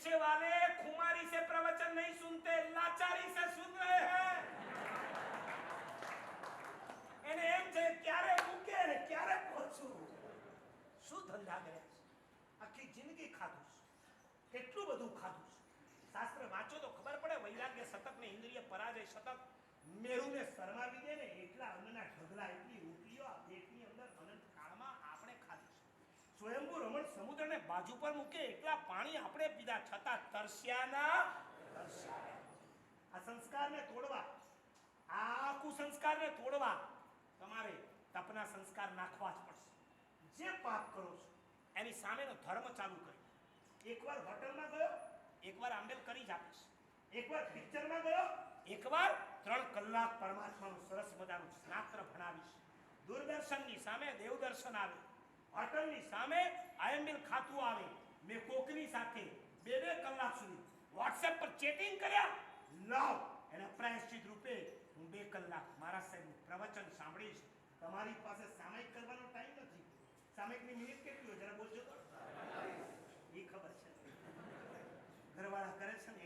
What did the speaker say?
पीछे वाले खुमारी से प्रवचन नहीं सुनते, लाचारी से सुन रहे हैं। એને એમ છે ક્યારે મૂકે ને ક્યારે પહોંચું। શું ધંધા કર્યા છે, આખી જિંદગી ખાધું છે, કેટલું બધું ખાધું છે। શાસ્ત્ર વાંચો તો ખબર પડે, વૈરાગ્ય શતક ને ઇન્દ્રિય પરાજય શતક મેરુને શરમાવી દે ને એટલા અન્નના ઢગલા, એટલી રોટલીઓ આ પેટની અંદર અનંત કાળમાં આપણે ખાધી છે। સ્વયંભૂ રમણ સમુદ્રને બાજુ પર મૂકે એટલા પાણી આપણે પીધા, છતાં તરસ્યાના તરસ્યા। આ સંસ્કારને તોડવા, આ કુસંસ્કારને તોડવા તમારે તપના સંસ્કાર નાખવા જ પડશે। જે પાપ કરો છો એની સામેનો ધર્મ ચાલુ કરી। એકવાર હોટલમાં ગયો, એકવાર આંબેલ કરી જ આપીશ, એકવાર પિક્ચરમાં ગયો, એકવાર 3 કલાક પરમાત્માનું સરસ મજાનું શાસ્ત્ર ભણાવીશ। દૂરદર્શનની સામે દેવદર્શન આવે, હોટલની સામે આયંબિલ ખાતું આવે, મેં કોકની સાથે 2 કલાક સુધી વોટ્સએપ પર ચેટિંગ કર્યા, લાવ એના પ્રાયશ્ચિત રૂપે હું 2 કલાક મારા સાહેબનું પ્રવચન સાંભળીશ। તમારી પાસે સામાયિક કરવાનો ટાઈમ નથી। સામાયિકની મિનિટ કેટલી હોય જરા બોલજો તો, એ ખબર છે, ઘરવાળા કરે છે ને